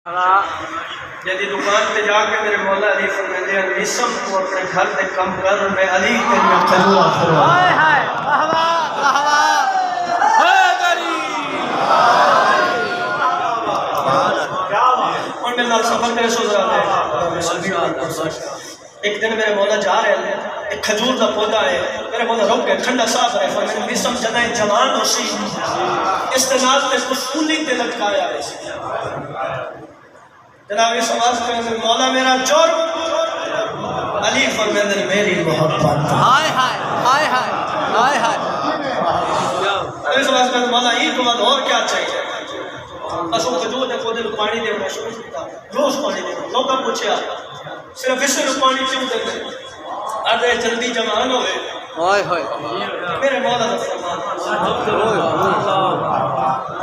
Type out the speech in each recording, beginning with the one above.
جدی دکان پہ جا کے میرے مولا علی فرماتے ہیں نسم کو اپنے گھر پہ کم کر میں علی کے لیے کھجور آخر ہائے ہائے واہ واہ واہ واہ حیدری اور میرے نال سفر کرے سو ذرا دے ایک دن میرے مولا جا رہے ہیں ایک کھجور دا پودا ہے میرے مولا روک گئے ٹھنڈا صاف رہے فرماتے ہیں نسم جنائے جوان ہو سی استناد تے کسولی تے لٹکایا ہے جناب اس آواز کرنے مولا میرا جور علی فرماتے ہیں میری محبت ہائے ہائے ہائے ہائے ہائے ہائے اس آواز کرنے مولا عید کو بعد اور کیا چاہیے بس وہ کھجور دے پودے کو پانی دے میں شروع کیتا روز پانی دے لوگا پوچھا صرف اس کو پانی کیوں دے آدھے جلدی جوان ہوئے ہائے ہائے میرے مولا کا فرمان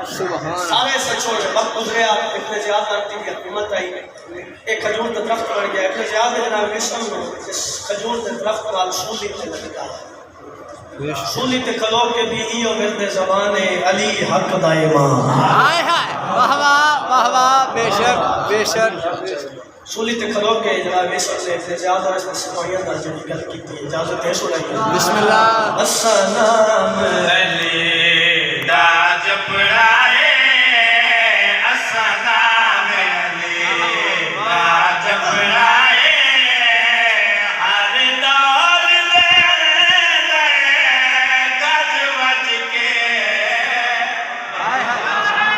سارے سے چھوڑے وقت گزریا ابن زیاد نامتی کی حکومت آئی ایک کھجور کا درخت بڑھ گیا ابن زیاد نے جناب وسلم نے اس کھجور کے درخت وال سولی تے لگا سولی تے کھلو کے بھی ایو ورد زبان علی حق دا امام ہائے ہائے واہ واہ واہ واہ بے شک بے شک سولی تے کھلو کے جناب وسلم نے ابن زیاد اور اس نے سپاہیاں دا جو گل کی تھی اجازت ہے سنائیے بسم اللہ السلام علی دا جبرائے السلام علی دا جبرائے ہر دور دے گج وج کے ہائے ہائے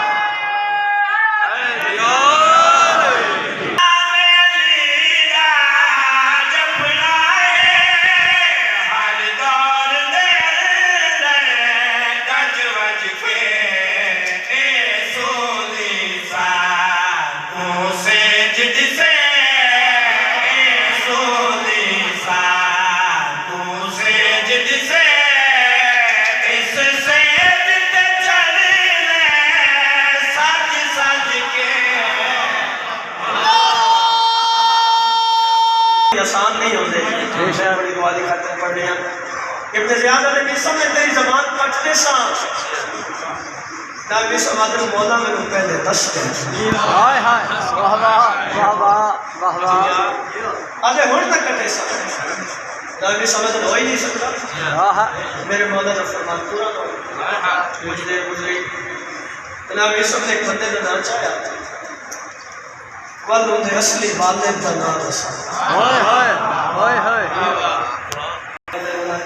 آسان نہیں ہوتے میں بڑی دعا دی خاطر پڑھ رہے ہیں ابن زیاد علیہ وسلم نے تیری زبان کٹنے سا نبی سمادر مولا میں نے پہلے دس کر ہائے ہائے واہ واہ واہ واہ واہ واہ آگے ہون تک کٹے سا نبی سمادر ہو ہی نہیں سکتا میرے مولا کا فرمان پورا ہو مجھ دیر گزری نبی سب نے ایک بندے کا نام چاہیا والد انہیں اصلی والد کا نام رسا ہائے ہائے ہائے ہائے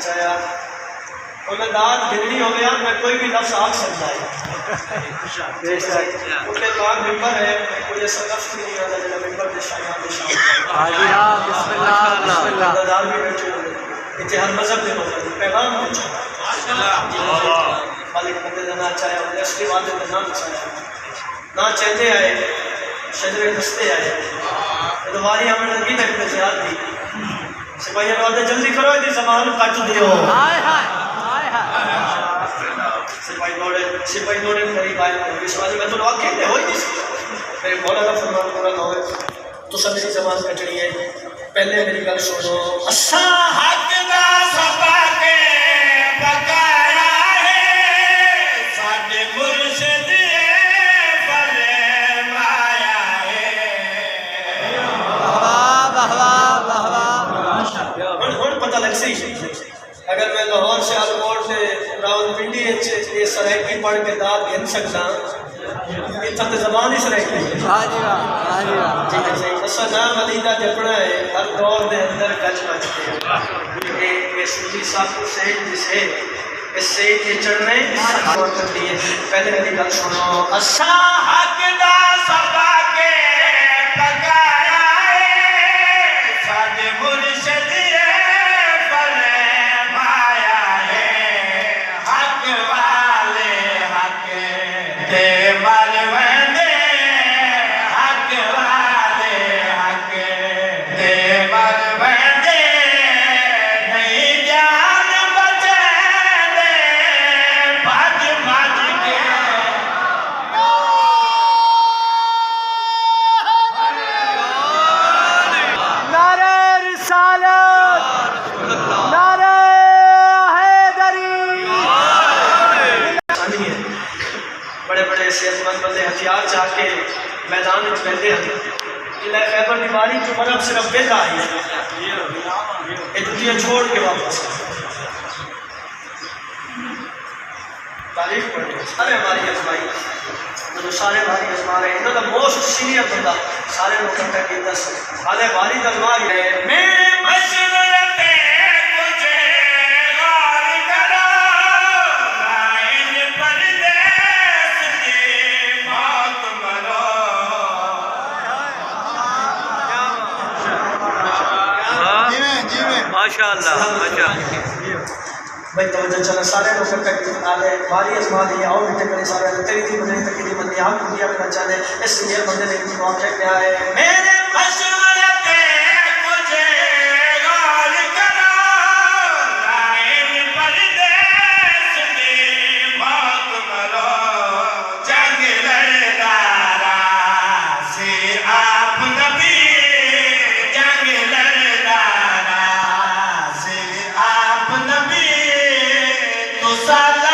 چاہیا اور میں داد گھنی ہو گیا میں کوئی بھی لفظ آگ سکتا ہے کیونکہ تو آگ ممبر ہے کوئی ایسا لفظ نہیں آتا جنہا ممبر دے شاہیان دے شاہیان حاجی ہاں بسم اللہ بسم اللہ دادار بھی بیٹھے ہوئے اتحاد مذہب دے ہوئے پیغام پہنچا مالک بندے دا نہ چاہیا انہیں اصلی والد کا نام چاہیا نہ چاہتے آئے شجر دستے آئے دوباری ہمیں لگی تک میں زیاد دی سپاہیاں بولتے جلدی کرو دی زمان کٹ دیو ہائے ہائے ہائے ہائے سپاہی دوڑے قریب آئے وشواسی میں تو لوگ کہتے ہوئی نہیں سکتا میرے مولا کا فرمان پورا نہ ہوئے تو سب میری زمان کٹنی ہے پہلے میری گل سنو اسا حق دا سپا کے پکایا ہے ساڈے مرشد اگر میں لاہور سے آلکوٹ سے راول پنڈی یہ سرائکی پڑھ کے داد گھن سکتا اتنا تو زبان ہی سرائکی ہے حاجی واہ حاجی واہ اسا نام علیدہ جپنا ہے ہر دور دے اندر گج بج کے یہ سوزی صاحب کو سید جسے اس سید کے چڑھنے اور کر دیئے پہلے میری گل سنو اسا حق دا سبا کے پکایا ہے ساڈے مرشد لیتے ہیں اللہ خیبر دیواری کی طرف صرف بیٹا آئی ہے یہ دنیا چھوڑ کے واپس تعریف پڑھیں سارے ہماری ازمائی جو سارے بھاری ازما رہے ہیں تو موسٹ سینئر بندہ سارے لوگ کٹھا کی دس سارے بھاری ازما رہے ہیں میں مشورت مجھے غور کرو لائن پردیس کی موت مرو ماشاء اللہ ماشاء اللہ بھائی توجہ چلا سارے لوگ کٹھا کی آلے بھاری ازما دیئے آؤ بیٹے کرے سارے تیری تھی بندے تکیلی بندی آپ کو دیا کرنا چاہنے اس سینئر بندے نے کی موت ہے کیا ہے میرے مشورت مجھے غور کرو لائن پردیس کی موت مرو جنگ لڑدارا سے آپ نبی جنگ لڑدارا سے آپ نبی تو سالہ